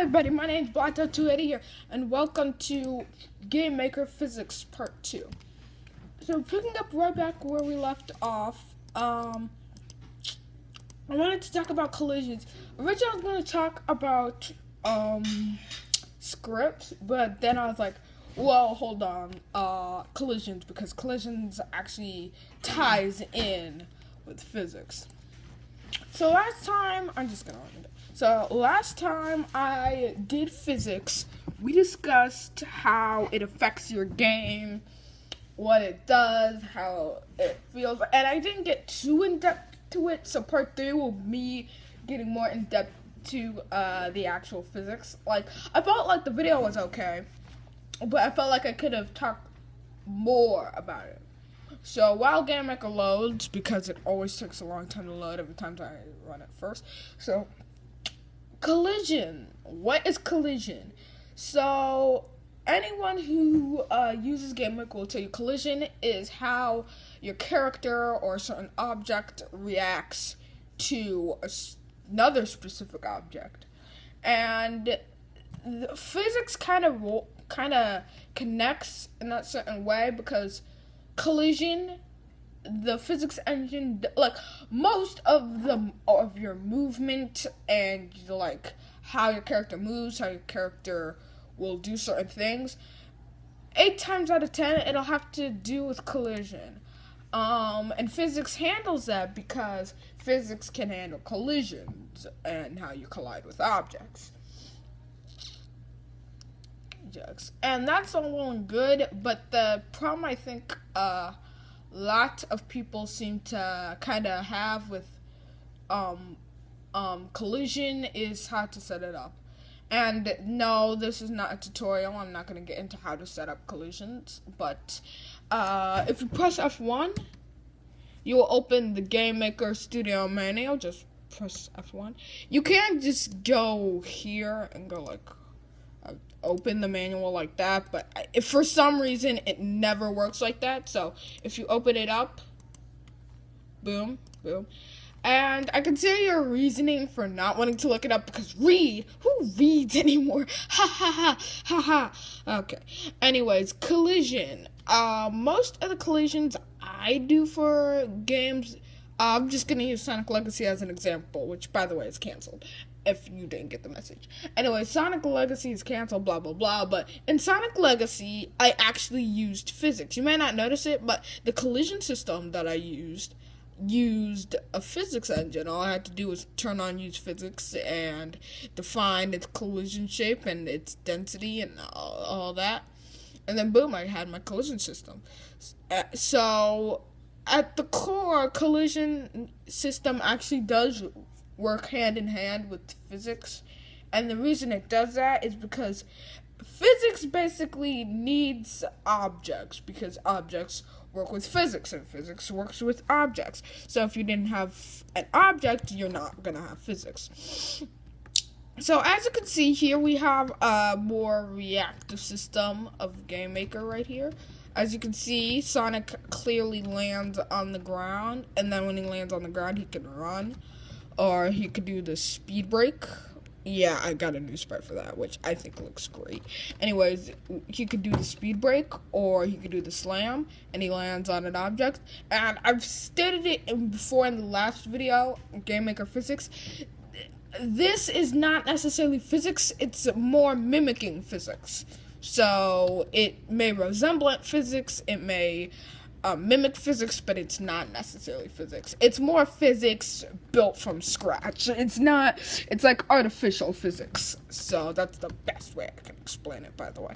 everybody, my name is pt.2 here, and welcome to Game Maker Physics Part 2. So picking up right back where we left off, I wanted to talk about collisions. Originally I was going to talk about scripts, but then I was like, well, hold on, collisions, because collisions actually ties in with physics. So last time I did physics, we discussed how it affects your game, what it does, how it feels, and I didn't get too in-depth to it, so part 3 will be me getting more in-depth to the actual physics. Like, I felt like the video was okay, but I felt like I could have talked more about it. So while Game Maker loads, because it always takes a long time to load every time I run it first. So, collision. What is collision? So, anyone who uses Game Maker will tell you collision is how your character or a certain object reacts to another specific object. And the physics kind of connects in that certain way, because collision, the physics engine, like most of your movement and like how your character moves, how your character will do certain things, 8 times out of 10 it'll have to do with collision. And physics handles that because physics can handle collisions and how you collide with objects. And that's all well and good, but the problem I think a lot of people seem to kind of have with collision is how to set it up. And no, this is not a tutorial. I'm not going to get into how to set up collisions, but if you press F1, you will open the Game Maker Studio menu. Just press F1. You can't just go here and go like open the manual like that, but if for some reason it never works like that. So if you open it up, boom, boom, and I can see your reasoning for not wanting to look it up, because who reads anymore? Ha ha ha ha ha. Okay, anyways, collision. Most of the collisions I do for games, I'm just gonna use Sonic Legacy as an example, which by the way is canceled, if you didn't get the message. Anyway, Sonic Legacy is canceled, blah, blah, blah, but in Sonic Legacy, I actually used physics. You may not notice it, but the collision system that I used a physics engine. All I had to do was turn on use physics and define its collision shape and its density and all that. And then boom, I had my collision system. So, at the core, collision system actually does work hand in hand with physics, and the reason it does that is because physics basically needs objects, because objects work with physics and physics works with objects. So if you didn't have an object, you're not gonna have physics. So as you can see here, we have a more reactive system of Game Maker right here. As you can see, Sonic clearly lands on the ground, and then when he lands on the ground, he can run. Or he could do the speed break. Yeah, I got a new sprite for that, which I think looks great. Anyways, he could do the speed break, or he could do the slam, and he lands on an object. And I've stated it before in the last video, Game Maker Physics. This is not necessarily physics, it's more mimicking physics. So, it may resemble physics, it may mimic physics, but it's not necessarily physics. It's more physics built from scratch. It's like artificial physics. So that's the best way I can explain it, by the way.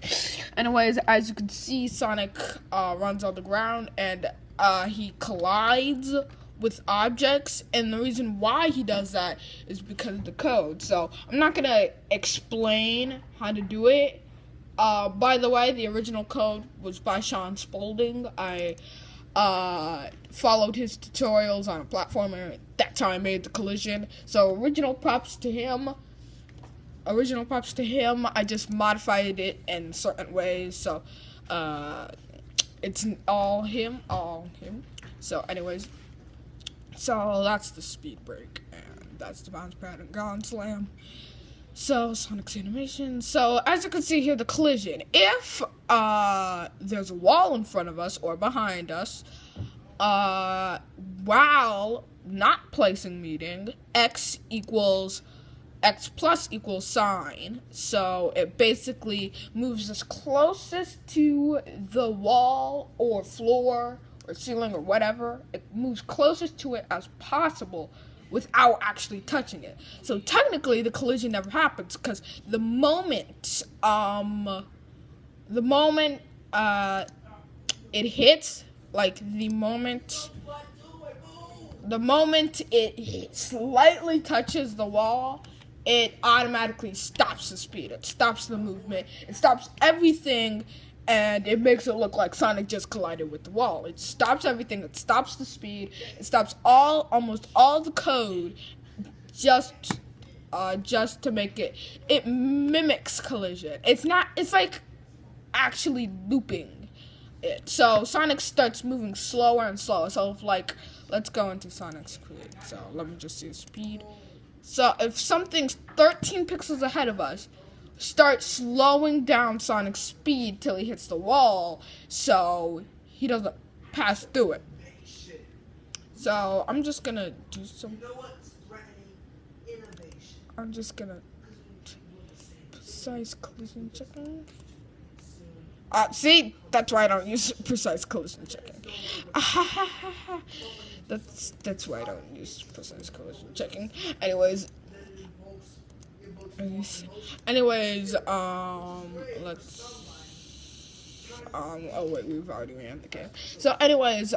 Anyways, as you can see, Sonic runs on the ground, and he collides with objects, and the reason why he does that is because of the code. So I'm not gonna explain how to do it. By the way, the original code was by Sean Spaulding. I followed his tutorials on a platformer. That's how I made the collision. So original props to him. I just modified it in certain ways. So it's all him. So anyways, so that's the speed break, and that's the bounce pad and ground slam. So, Sonic's animation. So, as you can see here, the collision. If there's a wall in front of us or behind us, while not placing meeting, x plus equals sign. So, it basically moves us closest to the wall or floor or ceiling or whatever. It moves closest to it as possible without actually touching it. So technically the collision never happens, because the moment it hits, like the moment it slightly touches the wall, it automatically stops the speed. It stops the movement. It stops everything, and it makes it look like Sonic just collided with the wall. It stops everything. It stops the speed. It stops almost all the code, just to make it. It mimics collision. It's like actually looping it. So Sonic starts moving slower and slower. So let's go into Sonic's speed. So let me just see the speed. So if something's 13 pixels ahead of us, start slowing down Sonic's speed till he hits the wall, so he doesn't pass through it. So I'm just gonna do some. I'm just gonna precise collision checking. See, that's why I don't use precise collision checking. That's why I don't use precise collision checking. Anyways, let's oh wait, we've already ran the game. So anyways,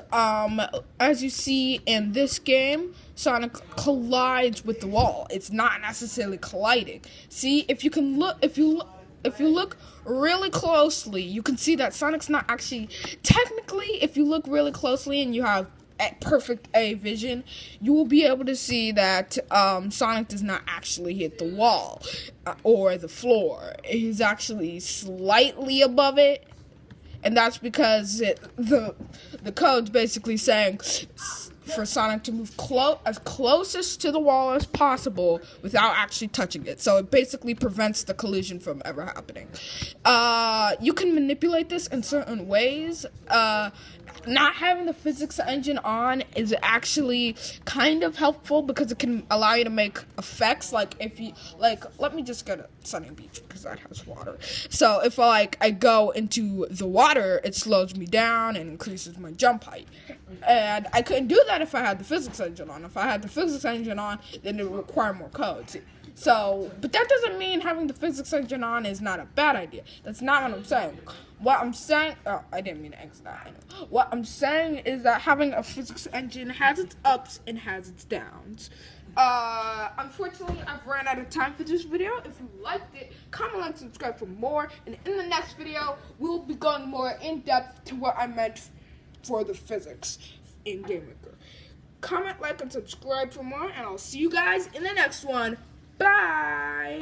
as you see in this game, Sonic collides with the wall. It's not necessarily colliding. See, if you look really closely, you can see that Sonic's not actually, technically, if you look really closely and you have perfect A vision, you will be able to see that Sonic does not actually hit the wall or the floor. He's actually slightly above it, and that's because the code's basically saying for Sonic to move as closest to the wall as possible without actually touching it. So it basically prevents the collision from ever happening. You can manipulate this in certain ways. Not having the physics engine on is actually kind of helpful, because it can allow you to make effects. Like if you let me just go to Sunny Beach because that has water. So if I go into the water, it slows me down and increases my jump height. And I couldn't do that if I had the physics engine on. If I had the physics engine on, then it would require more codes. So, but that doesn't mean having the physics engine on is not a bad idea. That's not what I'm saying. What I'm saying, I didn't mean to exit that. What I'm saying is that having a physics engine has its ups and has its downs. Unfortunately, I've ran out of time for this video. If you liked it, comment, like, subscribe for more. And in the next video, we'll be going more in depth to what I meant for the physics in Game Maker. Comment, like, and subscribe for more, and I'll see you guys in the next one. Bye!